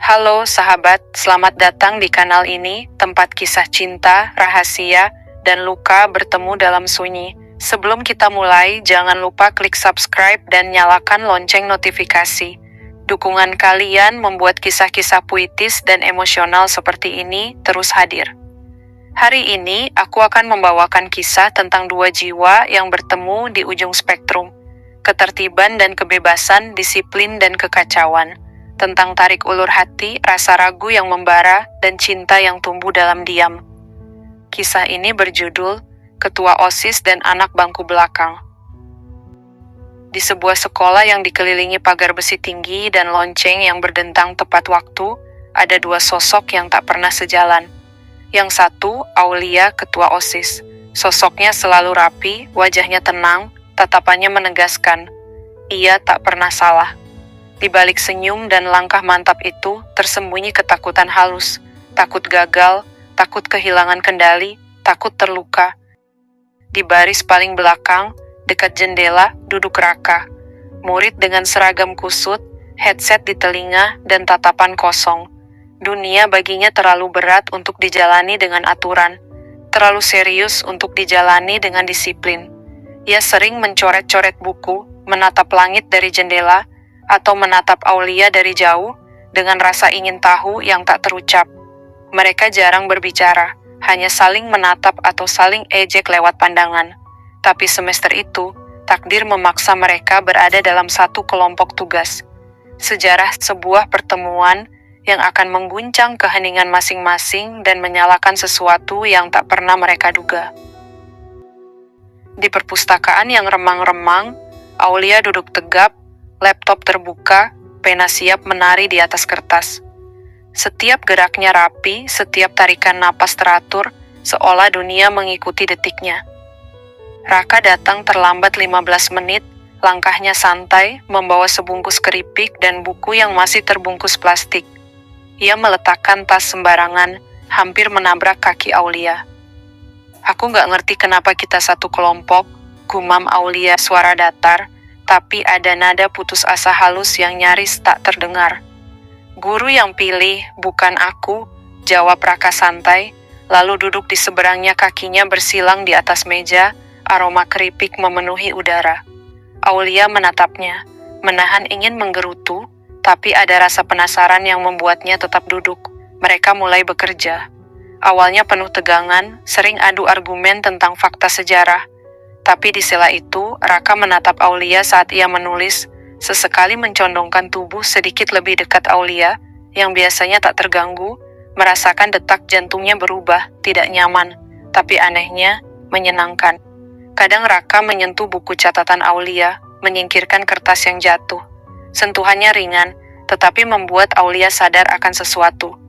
Halo sahabat, selamat datang di kanal ini, tempat kisah cinta, rahasia, dan luka bertemu dalam sunyi. Sebelum kita mulai, jangan lupa klik subscribe dan nyalakan lonceng notifikasi. Dukungan kalian membuat kisah-kisah puitis dan emosional seperti ini terus hadir. Hari ini, aku akan membawakan kisah tentang dua jiwa yang bertemu di ujung spektrum. Ketertiban dan kebebasan, disiplin dan kekacauan. Tentang tarik ulur hati, rasa ragu yang membara, dan cinta yang tumbuh dalam diam. Kisah ini berjudul Ketua OSIS dan Anak Bangku Belakang. Di sebuah sekolah yang dikelilingi pagar besi tinggi dan lonceng yang berdentang tepat waktu, ada dua sosok yang tak pernah sejalan. Yang satu, Aulia, ketua OSIS. Sosoknya selalu rapi, wajahnya tenang, tatapannya menegaskan. Ia tak pernah salah. Di balik senyum dan langkah mantap itu, tersembunyi ketakutan halus. Takut gagal, takut kehilangan kendali, takut terluka. Di baris paling belakang, dekat jendela, duduk Raka. Murid dengan seragam kusut, headset di telinga, dan tatapan kosong. Dunia baginya terlalu berat untuk dijalani dengan aturan. Terlalu serius untuk dijalani dengan disiplin. Ia sering mencoret-coret buku, menatap langit dari jendela, atau menatap Aulia dari jauh, dengan rasa ingin tahu yang tak terucap. Mereka jarang berbicara, hanya saling menatap atau saling ejek lewat pandangan. Tapi semester itu, takdir memaksa mereka berada dalam satu kelompok tugas. Sejarah sebuah pertemuan yang akan mengguncang keheningan masing-masing dan menyalakan sesuatu yang tak pernah mereka duga. Di perpustakaan yang remang-remang, Aulia duduk tegap, laptop terbuka, pena siap menari di atas kertas. Setiap geraknya rapi, setiap tarikan napas teratur, seolah dunia mengikuti detiknya. Raka datang terlambat 15 menit, langkahnya santai, membawa sebungkus keripik dan buku yang masih terbungkus plastik. Ia meletakkan tas sembarangan, hampir menabrak kaki Aulia. Aku nggak ngerti kenapa kita satu kelompok, gumam Aulia suara datar, tapi ada nada putus asa halus yang nyaris tak terdengar. Guru yang pilih, bukan aku, jawab Raka santai, lalu duduk di seberangnya, kakinya bersilang di atas meja, aroma keripik memenuhi udara. Aulia menatapnya, menahan ingin menggerutu, tapi ada rasa penasaran yang membuatnya tetap duduk. Mereka mulai bekerja. Awalnya penuh tegangan, sering adu argumen tentang fakta sejarah. Tapi di sela itu, Raka menatap Aulia saat ia menulis, sesekali mencondongkan tubuh sedikit lebih dekat Aulia, yang biasanya tak terganggu, merasakan detak jantungnya berubah, tidak nyaman, tapi anehnya, menyenangkan. Kadang Raka menyentuh buku catatan Aulia, menyingkirkan kertas yang jatuh. Sentuhannya ringan, tetapi membuat Aulia sadar akan sesuatu.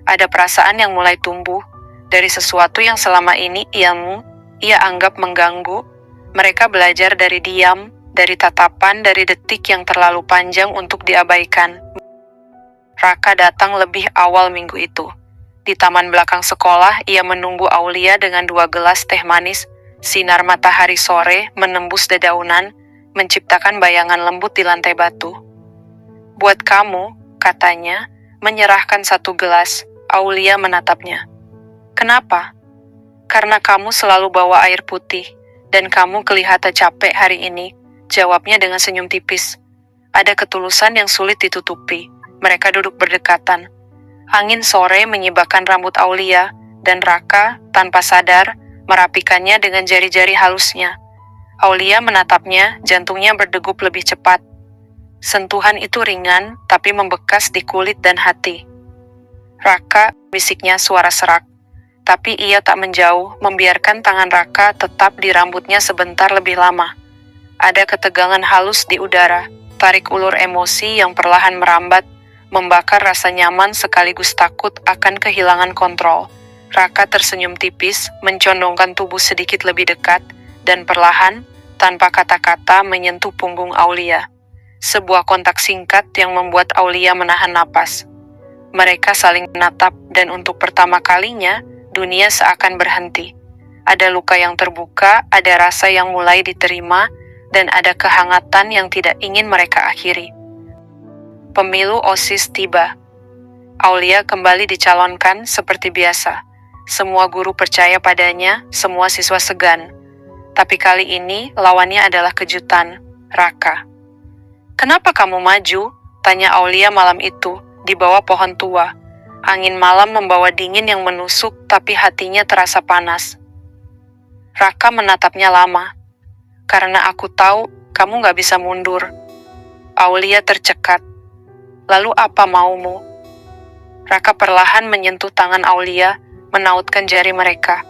Ada perasaan yang mulai tumbuh, dari sesuatu yang selama ini ia anggap mengganggu. Mereka belajar dari diam, dari tatapan, dari detik yang terlalu panjang untuk diabaikan. Raka datang lebih awal minggu itu. Di taman belakang sekolah, ia menunggu Aulia dengan 2 gelas teh manis. Sinar matahari sore menembus dedaunan, menciptakan bayangan lembut di lantai batu. Buat kamu, katanya, menyerahkan 1 gelas. Aulia menatapnya. Kenapa? Karena kamu selalu bawa air putih, dan kamu kelihatan capek hari ini, jawabnya dengan senyum tipis. Ada ketulusan yang sulit ditutupi. Mereka duduk berdekatan. Angin sore menyibakkan rambut Aulia, dan Raka, tanpa sadar, merapikannya dengan jari-jari halusnya. Aulia menatapnya, jantungnya berdegup lebih cepat. Sentuhan itu ringan, tapi membekas di kulit dan hati. Raka, bisiknya suara serak. Tapi ia tak menjauh, membiarkan tangan Raka tetap di rambutnya sebentar lebih lama. Ada ketegangan halus di udara, tarik ulur emosi yang perlahan merambat, membakar rasa nyaman sekaligus takut akan kehilangan kontrol. Raka tersenyum tipis, mencondongkan tubuh sedikit lebih dekat, dan perlahan, tanpa kata-kata menyentuh punggung Aulia. Sebuah kontak singkat yang membuat Aulia menahan napas. Mereka saling menatap, dan untuk pertama kalinya, dunia seakan berhenti. Ada luka yang terbuka, ada rasa yang mulai diterima, dan ada kehangatan yang tidak ingin mereka akhiri. Pemilu OSIS tiba. Aulia kembali dicalonkan seperti biasa. Semua guru percaya padanya, semua siswa segan. Tapi kali ini lawannya adalah kejutan, Raka. "Kenapa kamu maju?" tanya Aulia malam itu, di bawah pohon tua. Angin malam membawa dingin yang menusuk, tapi hatinya terasa panas. Raka menatapnya lama. "Karena aku tahu kamu gak bisa mundur." Aulia tercekat. "Lalu apa maumu?" Raka perlahan menyentuh tangan Aulia, menautkan jari mereka.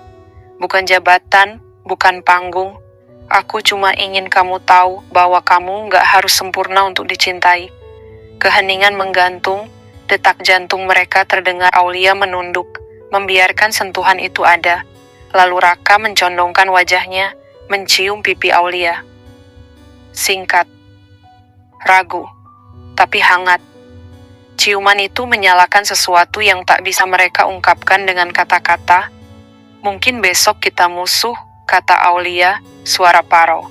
"Bukan jabatan, bukan panggung. Aku cuma ingin kamu tahu bahwa kamu gak harus sempurna untuk dicintai." Keheningan menggantung, detak jantung mereka terdengar. Aulia menunduk, membiarkan sentuhan itu ada. Lalu Raka mencondongkan wajahnya, mencium pipi Aulia. Singkat, ragu, tapi hangat. Ciuman itu menyalakan sesuatu yang tak bisa mereka ungkapkan dengan kata-kata. "Mungkin besok kita musuh," kata Aulia, suara parau.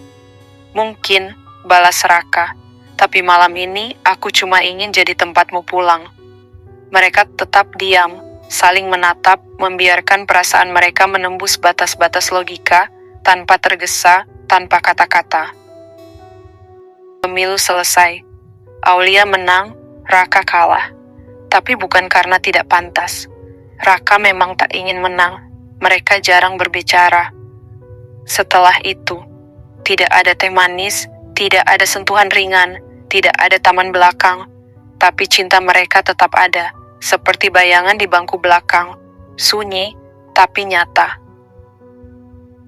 "Mungkin," balas Raka. "Tapi malam ini aku cuma ingin jadi tempatmu pulang." Mereka tetap diam, saling menatap, membiarkan perasaan mereka menembus batas-batas logika, tanpa tergesa, tanpa kata-kata. Pemilu selesai. Aulia menang, Raka kalah. Tapi bukan karena tidak pantas. Raka memang tak ingin menang. Mereka jarang berbicara. Setelah itu, tidak ada teh manis, tidak ada sentuhan ringan, tidak ada taman belakang. Tapi cinta mereka tetap ada, seperti bayangan di bangku belakang. Sunyi, tapi nyata.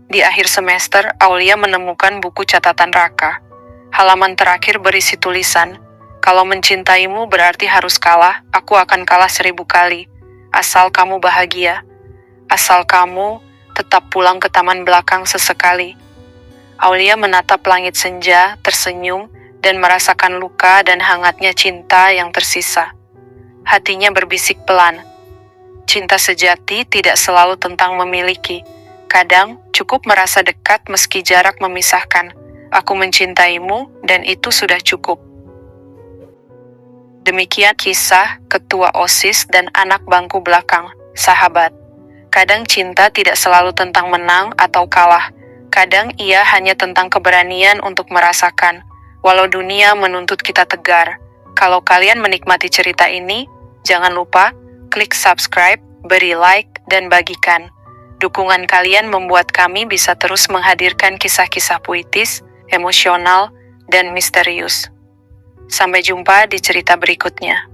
Di akhir semester, Aulia menemukan buku catatan Raka. Halaman terakhir berisi tulisan, "Kalau mencintaimu berarti harus kalah, aku akan kalah 1000 kali. Asal kamu bahagia. Asal kamu tetap pulang ke taman belakang sesekali." Aulia menatap langit senja, tersenyum, dan merasakan luka dan hangatnya cinta yang tersisa. Hatinya berbisik pelan. Cinta sejati tidak selalu tentang memiliki. Kadang, cukup merasa dekat meski jarak memisahkan. Aku mencintaimu, dan itu sudah cukup. Demikian kisah ketua OSIS dan anak bangku belakang, sahabat. Kadang cinta tidak selalu tentang menang atau kalah. Kadang ia hanya tentang keberanian untuk merasakan, walau dunia menuntut kita tegar. Kalau kalian menikmati cerita ini, jangan lupa klik subscribe, beri like, dan bagikan. Dukungan kalian membuat kami bisa terus menghadirkan kisah-kisah puitis, emosional, dan misterius. Sampai jumpa di cerita berikutnya.